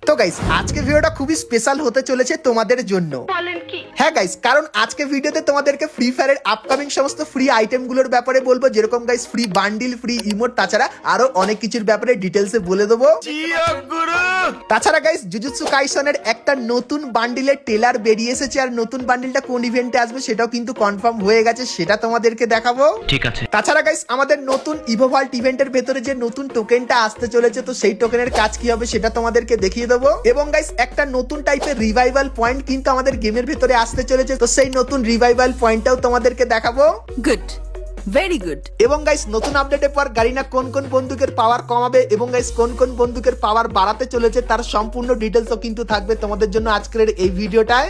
তো গাইস আজকে ভিডিওটা খুবই স্পেশাল হতে চলেছে তোমাদের জন্য। হ্যাঁ গাইস, কারণ আজকে ভিডিওতে তোমাদেরকে ফ্রি ফায়ারের আপকামিং সমস্ত ফ্রি আইটেমগুলোর ব্যাপারে বলবো, যেরকম guys free bundle, free emote, তাছাড়া আরো অনেক কিছুর ব্যাপারে ডিটেলসে বলে দেবো। তাছাড়া গাইস জুজুৎসু কাইসনের একটা নতুন বান্ডিলের ট্রেলার বেরিয়ে এসেছে, আর নতুন বান্ডিলটা কোন ইভেন্টে আসবে সেটাও কিন্তু কনফার্ম হয়ে গেছে, সেটা তোমাদেরকে দেখাবো। ঠিক আছে। তাছাড়া গাইস আমাদের নতুন ইভোভাল্ট ইভেন্টের ভেতরে যে নতুন টোকেনটা আসতে চলেছে, তো সেই টোকেনের কাজ কি হবে সেটা তোমাদেরকে দেখিয়ে দেবো। এবং গাইস একটা নতুন টাইপের রিভাইভাল পয়েন্ট কিন্তু আমাদের গেমের ভেতরে আসতে চলেছে, তো সেই নতুন রিভাইভাল পয়েন্টটাও তোমাদেরকে দেখাবো। Good, very good. এবং গাইস নতুন আপডেটের পর গারিনা কোন কোন বন্দুকের পাওয়ার কমাবে এবং গাইস কোন কোন বন্দুকের পাওয়ার বাড়াতে চলেছে তার সম্পূর্ণ ডিটেলসও কিন্তু থাকবে তোমাদের জন্য আজকের এই ভিডিওটায়।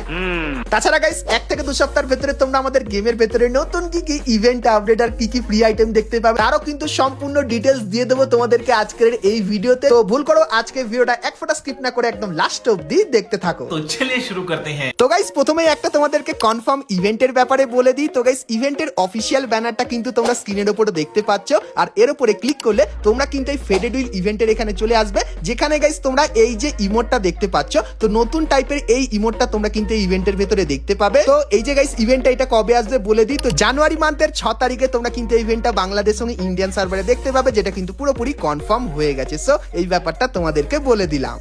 তাছাড়া গাইস 1 থেকে 2 সপ্তাহের ভেতরে তোমরা আমাদের গেমের ভেতরে নতুন কি কি ইভেন্ট আপডেট আর কি কি ফ্রি আইটেম দেখতে পাবে তারও কিন্তু সম্পূর্ণ ডিটেলস দিয়ে দেবো তোমাদেরকে আজকের এই ভিডিওতে। তো ভুল করো আজকে ভিডিওটা এক ফোঁটা স্কিপ না করে একদম লাস্ট অবধি দেখতে থাকো। তো চলিয়ে শুরু করতে হ্যাঁ। তো গাইস প্রথমেই একটা তোমাদেরকে কনফার্ম ইভেন্টের ব্যাপারে বলে দিই। তো গাইস ইভেন্টের অফিসিয়াল ব্যানারটা কিন্তু তোমরা স্ক্রিনের উপরে দেখতে পাচ্ছ, আর এর উপরে ক্লিক করলে তোমরা কিন্তু এই ফেডেড উইল ইভেন্টের এখানে চলে আসবে, যেখানে গাইস তোমরা এই যে ইমোটটা দেখতে পাচ্ছ, তো নতুন টাইপের এই ইমোটটা তোমরা কিন্তু এই ইভেন্টের ভেতরে দেখতে পাবে। তো এই যে গাইস ইভেন্টটা এটা কবে আসবে বলে দিই। তো জানুয়ারি মান্থের 6 তারিখে তোমরা কিন্তু এই ইভেন্টটা বাংলাদেশ এবং ইন্ডিয়ান সার্ভারে দেখতে পাবে, যেটা কিন্তু পুরোপুরি কনফার্ম হয়ে গেছে। সো এই ব্যাপারটা তোমাদেরকে বলে দিলাম।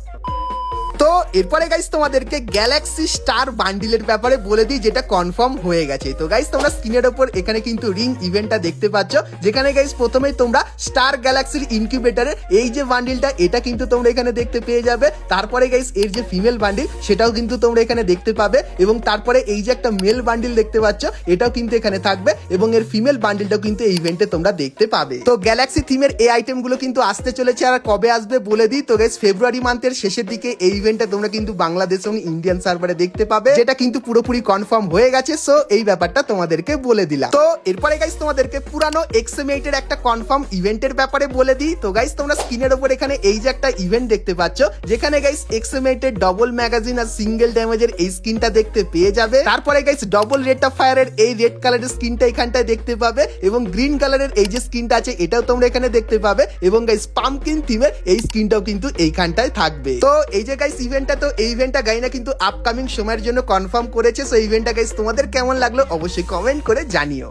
তো এরপরে গাইস তোমাদেরকে গ্যালাক্সি স্টার বান্ডিলের ব্যাপারে বলে দিই, যেটা কনফার্ম হয়ে গেছে। তো গাইস তোমরা স্ক্রিনের উপর এখানে কিন্তু রিং ইভেন্টটা দেখতে পাচ্ছ, যেখানে গাইস প্রথমেই তোমরা স্টার গ্যালাক্সির ইনকিউবেটরের এই যে বান্ডিলটা এটা কিন্তু তোমরা এখানে দেখতে পেয়ে যাবে। তারপরে গাইস এর যে ফিমেল বান্ডিল সেটাও কিন্তু তোমরা এখানে দেখতে পাবে, এবং তারপরে এই যে একটা মেল বান্ডিল দেখতে পাচ্ছ এটাও কিন্তু এখানে থাকবে, এবং এর ফিমেল বান্ডিলটাও কিন্তু এই ইভেন্টে তোমরা দেখতে পাবে। তো গ্যালাক্সি থিমের এই আইটেমগুলো কিন্তু আসতে চলেছে, আর কবে আসবে বলে দিই। তো গাইস ফেব্রুয়ারি মান্থের শেষের দিকে এই তোমরা কিন্তু বাংলাদেশ এবং ইন্ডিয়ান সার্ভারে দেখতে পাবে, যেটা কিন্তু পুরোপুরি কনফার্ম হয়ে গেছে। সো এই ব্যাপারটা তোমাদেরকে বলে দিলাম। তো এরপরে গাইস তোমাদেরকে পুরানো XM8 এর একটা কনফার্ম ইভেন্টের ব্যাপারে বলে দিই। তো গাইস তোমরা স্ক্রিনের উপর এখানে এই যে একটা ইভেন্ট দেখতে পাচ্ছ, যেখানে গাইস XM8 এর ডবল ম্যাগাজিন আর সিঙ্গেল ড্যামেজের এই স্কিনটা দেখতে পেয়ে যাবে। তারপরে গাইস ডবল রেট অফ ফায়ারের এই রেড কালারের স্কিনটা এখানটায় দেখতে পাবে, এবং গ্রিন কালারের এই যে স্কিনটা আছে এটাও তোমরা এখানে দেখতে পাবে, এবং গাইস পাম্পকিন থিমের এই স্কিনটাও কিন্তু এইখানটায় থাকবে। তো এই যে গাইস ইভেন্টটা, তো এই ইভেন্টটা গাইনা কিন্তু আপকামিং সময়ের জন্য কনফার্ম করেছে। সো ইভেন্টটা গাইস তোমাদের কেমন লাগলো অবশ্যই কমেন্ট করে জানিও।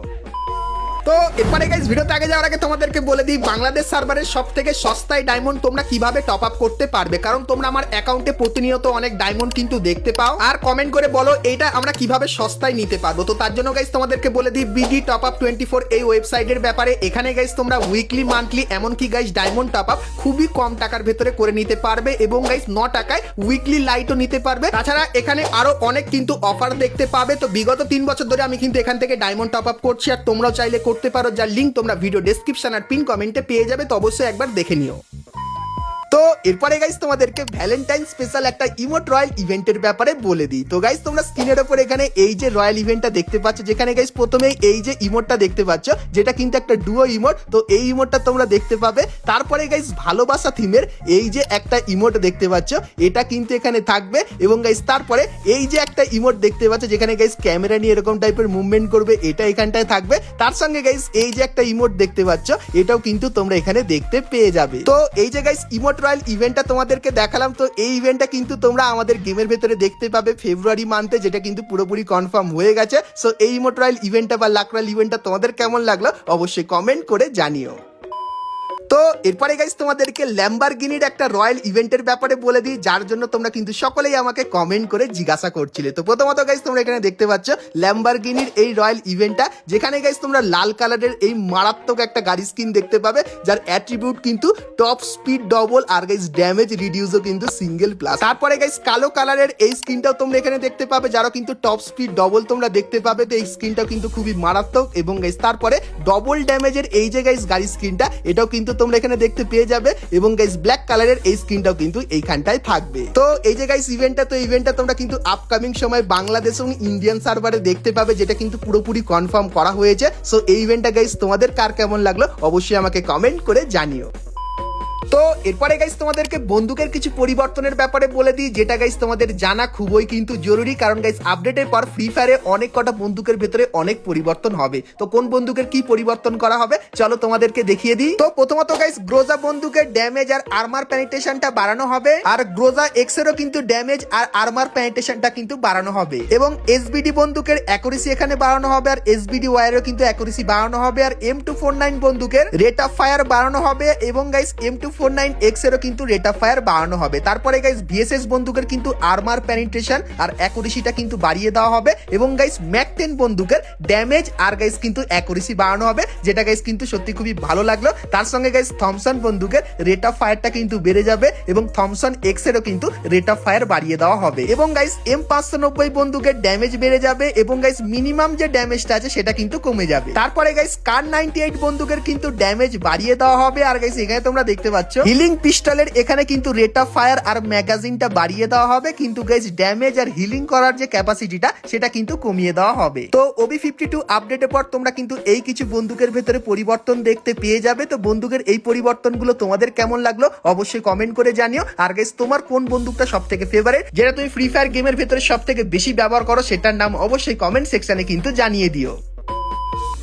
তো এরপরে গাইস ভিডিওতে আগে যাওয়ার আগে তোমাদেরকে বলে দিই, বাংলাদেশ সার্ভারের সবথেকে সস্তায় ডায়মন্ড তোমরা কিভাবে টপ আপ করতে পারবে, কারণ তোমরা আমার অ্যাকাউন্টে প্রতিনিয়ত অনেক ডায়মন্ড কিন্তু দেখতে পাও, আর কমেন্ট করে বলো এইটা আমরা কিভাবে সস্তায় নিতে পারবো। তো তার জন্য গাইস তোমাদেরকে বলে দিই বিডি টপ আপ 24 এই ওয়েবসাইটের ব্যাপারে। এখানে গাইস তোমরা উইকলি, মান্থলি, এমনকি গাইস ডায়মন্ড টপ আপ খুবই কম টাকার ভেতরে করে নিতে পারবে, এবং গাইস 9 টাকায় উইকলি লাইটও নিতে পারবে। তাছাড়া এখানে আরো অনেক কিন্তু অফার দেখতে পাবে। তো বিগত 3 বছর ধরে আমি কিন্তু এখান থেকে ডায়মন্ড টপ আপ করছি, আর তোমরাও চাইলে করতে পারো, যার লিংক তোমরা ভিডিও ডেসক্রিপশন আর পিন কমেন্টে পেয়ে যাবে। তো অবশ্যই একবার দেখে নিও। তো এরপরে গাইস তোমাদেরকে ভ্যালেন্টাইন স্পেশাল একটা ইমোট রয়্যাল ইভেন্টের ব্যাপারে বলে দিই। তো গাইস তোমরা স্ক্রিনের উপর এখানে এই যে রয়্যাল ইভেন্টটা দেখতে পাচ্ছ, যেখানে গাইস প্রথমেই এই যে ইমোটটা দেখতে পাচ্ছ, যেটা কিন্তু একটা ডুও ইমোট। তো এই ইমোটটা তোমরা দেখতে পাবে। তারপরে গাইস ভালোবাসা থিমের এই যে একটা ইমোট দেখতে পাচ্ছ, এটা কিন্তু এখানে থাকবে, এবং গাইস তারপরে এই যে একটা ইমোট দেখতে পাচ্ছ, যেখানে গাইস ক্যামেরা নিয়ে এরকম টাইপের মুভমেন্ট করবে, এটা এখানটায় থাকবে। তার সঙ্গে গাইস এই যে একটা ইমোট দেখতে পাচ্ছ, এটাও কিন্তু তোমরা এখানে দেখতে পেয়ে যাবে। তো এই যে গাইস ইমোট রয়্যাল ইভেন্টটা তোমাদেরকে দেখালাম। তো এই ইভেন্টটা কিন্তু তোমরা আমাদের গেমের ভেতরে দেখতে পাবে ফেব্রুয়ারি মান্থে, যেটা কিন্তু পুরোপুরি কনফার্ম হয়ে গেছে। সো এই ইমোট রয়্যাল ইভেন্টটা বা লাক রয়্যাল ইভেন্টটা তোমাদের কেমন লাগলো অবশ্যই কমেন্ট করে জানিও। তো এরপরে গাইস তোমাদেরকে ল্যাম্বরগিনির একটা রয়্যাল ইভেন্টের ব্যাপারে বলে দিই, যার জন্য তোমরা কিন্তু সকলেই আমাকে কমেন্ট করে জিজ্ঞাসা করছিলে। তো প্রথমত গাইস তোমরা এখানে দেখতে পাচ্ছ ল্যাম্বরগিনির এই রয়্যাল ইভেন্টটা, যেখানে গাইস তোমরা লাল কালারের এই মারাত্মক একটা গাড়ি স্কিন দেখতে পাবে, যার অ্যাট্রিবিউট কিন্তু টপ স্পিড ডবল, আর গাইস ড্যামেজ রিডিউসও কিন্তু সিঙ্গেল প্লাস। তারপরে গাইস কালো কালারের এই স্কিনটাও তোমরা এখানে দেখতে পাবে, যারও কিন্তু টপ স্পিড ডবল তোমরা দেখতে পাবে। তো এই স্কিনটাও কিন্তু খুবই মারাত্মক, এবং গাইস তারপরে ডবল ড্যামেজের এই যে গাইস গাড়ি স্কিনটা এটাও কিন্তু তোমরা এখানে দেখতে পেয়ে যাবে, এবং গাইস ব্ল্যাক কালারের এই স্কিনটাও কিন্তু এইখানটায় থাকবে। তো এই যে গাইস ইভেন্টটা, তো ইভেন্টটা তোমরা কিন্তু আপকামিং সময় বাংলাদেশ এবং ইন্ডিয়ান সার্ভারে দেখতে পাবে, যেটা কিন্তু পুরোপুরি কনফার্ম করা হয়েছে। সো এই ইভেন্টটা গাইস তোমাদের কার কেমন লাগলো অবশ্যই আমাকে কমেন্ট করে জানিও। তো এরপরে গাইস তোমাদেরকে বন্দুকের কিছু পরিবর্তনের ব্যাপারে বলে দিই, যেটা গাইস তোমাদের জানা খুবই কিন্তু জরুরি, কারণ গাইস আপডেটের পর ফ্রি ফায়ারে অনেক কটা বন্দুকের ভেতরে অনেক পরিবর্তন হবে। তো কোন বন্দুকের কি পরিবর্তন করা হবে চলো তোমাদেরকে দেখিয়ে দিই। তো প্রথমত গাইস গ্রোজা বন্দুকের ড্যামেজ আর আর্মার পেনিট্রেশনটা বাড়ানো হবে, আর গ্রোজা এক্স এরও কিন্তু ড্যামেজ আর আর্মার পেনিট্রেশনটা কিন্তু বাড়ানো হবে, এবং এসবিডি বন্দুকের অ্যাকুরেসি এখানে বাড়ানো হবে, আর এসবিডি ওয়ারেরও কিন্তু অ্যাকুরেসি বাড়ানো হবে, আর M249 বন্দুকের রেট অফ ফায়ার বাড়ানো হবে, এবং গাইস M249X এরও কিন্তু রেট অফ ফায়ার বাড়ানো হবে। তারপরে গাইস ভিএসএস বন্দুকের কিন্তু আর্মার পেনিট্রেশন আর অ্যাকুরেসিটা কিন্তু বাড়িয়ে দেওয়া হবে, এবং গাইস ম্যাক 10 বন্দুকের ড্যামেজ আর গাইস কিন্তু অ্যাকুরেসি বাড়ানো হবে, যেটা গাইস কিন্তু সত্যি খুবই ভালো লাগলো। তার সঙ্গে গাইস থমসন বন্দুকের রেট অফ ফায়ারটা কিন্তু বেড়ে যাবে, এবং থমসন এক্স এরও কিন্তু রেট অফ ফায়ার বাড়িয়ে দেওয়া হবে, এবং গাইস M590 বন্দুকের ড্যামেজ বেড়ে যাবে, এবং গাইস মিনিমাম যে ড্যামেজটা আছে সেটা কিন্তু কমে যাবে। তারপরে গাইস কার 98 বন্দুকের কিন্তু ড্যামেজ বাড়িয়ে দেওয়া হবে, আর গাইস এখানে তোমরা দেখতে পাচ্ছ হিলিং পিস্টলের এখানে কিন্তু রেট অফ ফায়ার আর ম্যাগাজিনটা বাড়িয়ে দেওয়া হবে, কিন্তু গাইস ড্যামেজ আর হিলিং করার যে ক্যাপাসিটিটা সেটা কিন্তু কমিয়ে দেওয়া হবে। তো OB52 আপডেটের পর তোমরা কিন্তু এই কিছু বন্দুকের ভেতরে পরিবর্তন দেখতে পেয়ে যাবে। তো বন্দুকের এই পরিবর্তনগুলো তোমাদের কেমন লাগলো অবশ্যই কমেন্ট করে জানিও, আর গাইস তোমার কোন বন্দুকটা সবথেকে ফেভারিট, যেটা তুমি ফ্রি ফায়ার গেমের ভেতরে সবথেকে বেশি ব্যবহার করো, সেটার নাম অবশ্যই কমেন্ট সেকশনে কিন্তু জানিয়ে দিও।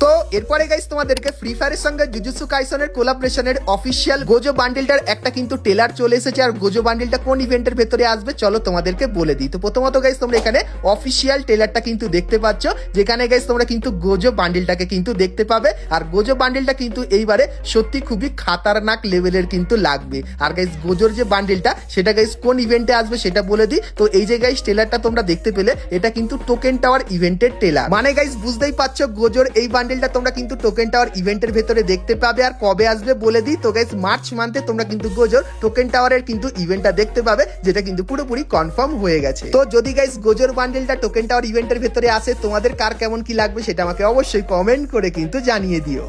তো এরপরে গাইস তোমাদেরকে ফ্রি ফায়ারের সঙ্গে জুজুৎসু কাইসনের কোলাবরেশনের অফিসিয়াল গোজো বান্ডেলটার একটা কিন্তু ট্রেলার চলে এসেছে, আর গোজো বান্ডেলটা কোন ইভেন্টের ভেতরে আসবে চলো তোমাদেরকে বলে দিই। তো প্রথমত গাইস তোমরা এখানে অফিসিয়াল ট্রেলারটা কিন্তু দেখতে পাচ্ছ, যেখানে গাইস তোমরা কিন্তু গোজো বান্ডেলটাকে কিন্তু দেখতে পাবে, আর গোজো বান্ডেলটা কিন্তু এইবারে সত্যি খুবই খাতারনাক লেভেলের কিন্তু লাগবে। আর গাইস গোজোর যে বান্ডেলটা সেটা গাইস কোন ইভেন্টে আসবে সেটা বলে দিই। তো এই যে গাইস ট্রেলারটা তোমরা দেখতে পেলে, এটা কিন্তু টোকেন টাওয়ার ইভেন্টের ট্রেলার, মানে গাইস বুঝতেই পারছো গোজোর এই বান্ডেলটা তোমরা কিন্তু টোকেন টাওয়ার ইভেন্টের ভেতরে দেখতে পাবে। আর কবে আসবে বলে দিই, তো গাইস মার্চ মান্থে তোমরা কিন্তু গোজোর টোকেন টাওয়ারের কিন্তু ইভেন্টটা দেখতে পাবে, যেটা কিন্তু পুরোপুরি কনফার্ম হয়ে গেছে। তো যদি গাইস গোজোর বান্ডেলটা টোকেন টাওয়ার ইভেন্টের ভেতরে আসে, তোমাদের কার কেমন কি লাগবে সেটা আমাকে অবশ্যই কমেন্ট করে কিন্তু জানিয়ে দিও।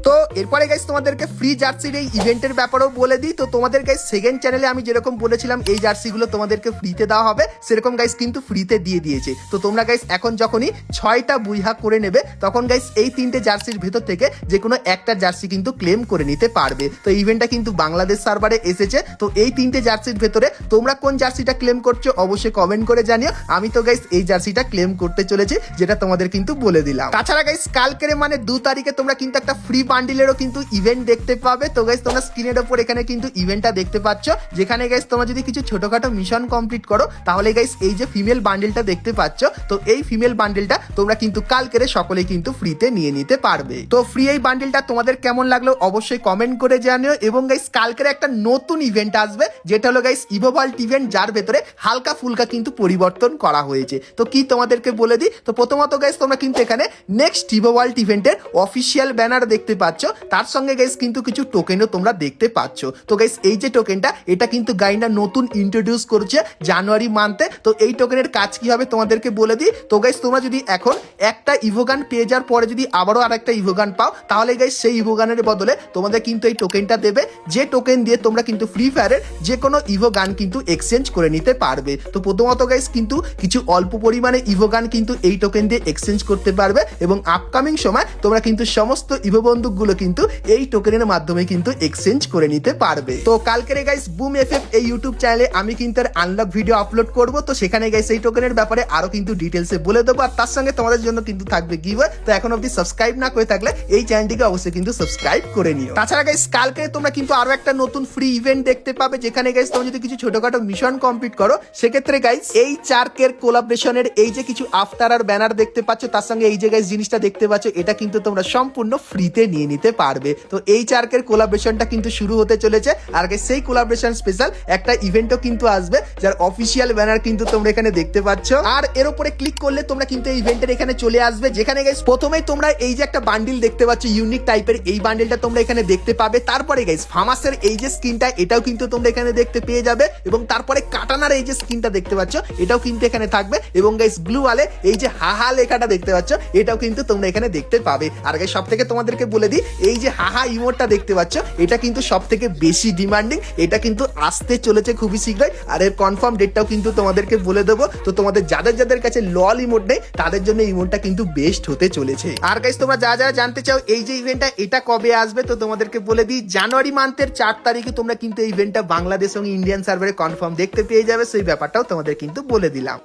তো এরপরে গাইস তোমাদেরকে ফ্রি জার্সির এই ইভেন্টের ব্যাপারেও বলে দিই। তো তোমাদের গাইস সেকেন্ড চ্যানেলে আমি যেরকম বলেছিলাম এই জার্সিগুলো তোমাদেরকে ফ্রিতে দেওয়া হবে, সেরকম গাইস কিন্তু ফ্রিতে দিয়ে দিয়েছে। তো তোমরা গাইস এখন যখনই 6টা বুইহা করে নেবে, তখন গাইস এই 3টে জার্সির ভেতর থেকে যে কোনো একটা জার্সি কিন্তু ক্লেম করে নিতে পারবে। তো ইভেন্টটা কিন্তু বাংলাদেশ সার্ভারে এসেছে। তো এই 3টে জার্সির ভেতরে তোমরা কোন জার্সিটা ক্লেম করছো অবশ্যই কমেন্ট করে জানিও। আমি তো গাইস এই জার্সিটা ক্লেম করতে চলেছি, যেটা তোমাদের কিন্তু বলে দিলাম। তাছাড়া গাইস কালকের মানে 2 তারিখে তোমরা কিন্তু একটা ফ্রি বান্ডিলেরও কিন্তু ইভেন্ট দেখতে পাবে। তো গাইস তোমরা স্ক্রিনের উপর এখানে কিন্তু ইভেন্টটা দেখতে পাচ্ছ, যেখানে গাইস তোমরা যদি কিছু ছোটখাটো মিশন কমপ্লিট করো, তাহলে গাইস এই যে ফিমেল বান্ডেলটা দেখতে পাচ্ছ, তো এই ফিমেল বান্ডেলটা তোমরা কিন্তু কালকের সকলেই কিন্তু ফ্রিতে নিয়ে নিতে পারবে। তো ফ্রি এই বান্ডেলটা তোমাদের কেমন লাগলো অবশ্যই কমেন্ট করে জানিও। এবং গাইস কালকের একটা নতুন ইভেন্ট আসবে, যেটা হলো গাইস ইভোভাল্ট ইভেন্ট, যার ভেতরে হালকা ফুলকা কিন্তু পরিবর্তন করা হয়েছে। তো কি তোমাদেরকে বলে দিই। তো প্রথমত গাইস তোমরা কিন্তু এখানে নেক্সট ইভোভাল্ট ইভেন্টের অফিসিয়াল ব্যানার দেখতে পাচ্ছ, তার সঙ্গে গাইস কিন্তু কিছু টোকেনও তোমরা দেখতে পাচ্ছ। তো গাইস এই যে টোকেনটা, এটা কিন্তু গাইনা নতুন ইন্ট্রোডিউস করছে জানুয়ারি মান্থে। তো এই টোকেনের কাজ কি হবে তোমাদেরকে বলে দিই। তো গাইস তোমরা যদি এখন একটা ইভোগান পেয়ে যাওয়ার পরে যদি আবারও আরেকটা ইভোগান পাও, তাহলে গাইস সেই ইভোগানের বদলে তোমাদের কিন্তু এই টোকেনটা দেবে, যে টোকেন দিয়ে তোমরা কিন্তু ফ্রি ফায়ারের যে কোনো ইভোগান কিন্তু এক্সচেঞ্জ করে নিতে পারবে। তো প্রথমত গাইস কিন্তু কিছু অল্প পরিমাণে ইভোগান কিন্তু এই টোকেন দিয়ে এক্সচেঞ্জ করতে পারবে, এবং আপকামিং সময় তোমরা কিন্তু সমস্ত ইভো বন্দুকগুলো কিন্তু এই টোকেনের মাধ্যমে কিন্তু এক্সচেঞ্জ করে নিতে পারবে। তো কালকের গাইস বুম এফএফ এই ইউটিউব চ্যানেলে আমি কিন্তু আনলক ভিডিও আপলোড করব। তো সেখানে গাইস এই টোকেনের ব্যাপারে আরো কিন্তু ডিটেলসে বলে দেবো, আর তার সঙ্গে তোমাদের জন্য কিন্তু থাকবে গিভওয়ে। তো এখন অবধি সাবস্ক্রাইব না করে থাকলে এই চ্যানেলটিকে অবশ্যই কিন্তু সাবস্ক্রাইব করে নিও। তাছাড়া গাইস কালকে তোমরা কিন্তু আরো একটা নতুন ফ্রি ইভেন্ট দেখতে পাবে, যেখানে গাইস তোমরা যদি কিছু ছোটখাটো মিশন কমপ্লিট করো, সেক্ষেত্রে গাইস এই চার্কের কোলাবরেশনের এই যে কিছু আফটার আর ব্যানার দেখতে পাচ্ছ, তার সঙ্গে এই যে গাইস জিনিসটা দেখতে পাচ্ছ, এটা কিন্তু তোমরা সম্পূর্ণ ফ্রিতে নিয়ে নিতে পারবে। তো এই চার্কের কোলাবরেশনটা কিন্তু শুরু হতে চলেছে, আর সেই কোলাবরেশন স্পেশাল একটা ইভেন্টও কিন্তু আসবে, যার অফিসিয়াল ব্যানার কিন্তু তোমরা এখানে দেখতে পাচ্ছ। আর এর উপরে ক্লিক করলে তোমরা কিন্তু এই ইভেন্টের এখানে চলে আসবে, যেখানে গাইস প্রথমেই তোমরা এই যে একটা বান্ডিল দেখতে পাচ্ছ ইউনিক টাইপের, এই বান্ডিলটা তোমরা এখানে দেখতে পাবে। তারপরে গাইস ফামাসের এই যে স্কিনটা, এটাও কিন্তু তোমরা এখানে দেখতে পেয়ে যাবে, এবং তারপরে কাটানার এই যে স্কিনটা দেখতে পাচ্ছ, এটাও কিন্তু এখানে থাকবে, এবং গাইস ব্লু ওয়ালে এই যে হাহা লেখাটা দেখতে পাচ্ছ, এটাও কিন্তু তোমরা এখানে দেখতে পাবে। আর গাইস সবথেকে তোমাদেরকে বলে দিই, এই যে হাহা ইমোটটা দেখতে পাচ্ছ, এটা কিন্তু সব থেকে বেশি ডিমান্ডিং। এটা কিন্তু আসতে চলেছে খুবই শীঘ্রই, আর এর কনফার্ম ডেটটাও কিন্তু তোমাদেরকে বলে দেবো। তো তোমাদের যাদের কাছে লল ইমোট নেই তাদের জন্য ইমোটটা কিন্তু বেস্ট হতে চলেছে। আর গাইস তোমরা যারা জানতে চাও এই যে ইভেন্টটা এটা কবে আসবে, তো তোমাদেরকে বলে দিই জানুয়ারি মান্থের 4 তারিখে তোমরা কিন্তু এই ইভেন্টটা বাংলাদেশ এবং ইন্ডিয়ান সার্ভারে কনফার্ম দেখতে পেয়ে যাবে। সেই ব্যাপারটাও তোমাদের কিন্তু বলে দিলাম।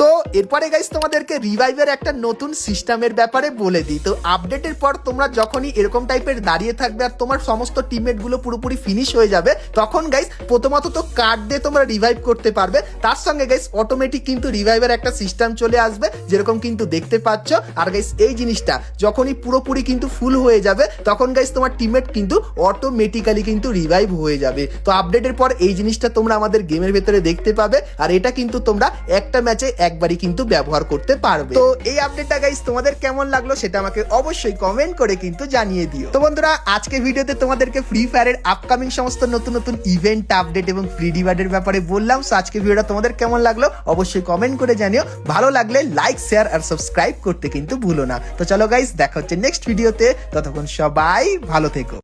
তো এরপরে গাইস তোমাদেরকে রিভাইভের একটা নতুন সিস্টেমের ব্যাপারে বলে দিই। তো আপডেটের পর তোমরা যখনই এরকম টাইপের দাঁড়িয়ে থাকবে আর তোমার সমস্ত টিমমেট গুলো পুরোপুরি ফিনিশ হয়ে যাবে, তখন গাইস প্রথমত তো কার্ড দিয়ে তোমরা রিভাইভ করতে পারবে, তার সঙ্গে গাইস অটোমেটিক কিন্তু রিভাইভের একটা সিস্টেম চলে আসবে যেরকম কিন্তু দেখতে পাচ্ছ। আর গাইস এই জিনিসটা যখনই পুরোপুরি কিন্তু ফুল হয়ে যাবে তখন গাইস তোমার টিমমেট কিন্তু অটোমেটিক্যালি কিন্তু রিভাইভ হয়ে যাবে। তো আপডেটের পর এই জিনিসটা তোমরা আমাদের গেমের ভেতরে দেখতে পাবে, আর এটা কিন্তু তোমরা একটা ম্যাচে একবারই কিন্তু ব্যবহার করতে পারবে। তো এই আপডেটটা গাইস তোমাদের কেমন লাগলো সেটা আমাকে অবশ্যই কমেন্ট করে কিন্তু জানিয়ে দিও। তো বন্ধুরা আজকে ভিডিওতে তোমাদেরকে ফ্রি ফায়ারের আপকামিং সমস্ত নতুন ইভেন্ট আপডেট এবং ফ্রি রিওয়ার্ডের ব্যাপারে বললাম। সো আজকে ভিডিওটা তোমাদের কেমন লাগলো অবশ্যই কমেন্ট করে জানিও। ভালো লাগলে লাইক শেয়ার আর সাবস্ক্রাইব করতে কিন্তু ভুলো না। তো চলো গাইস দেখা হচ্ছে নেক্সট ভিডিওতে, ততক্ষণ সবাই ভালো থেকো।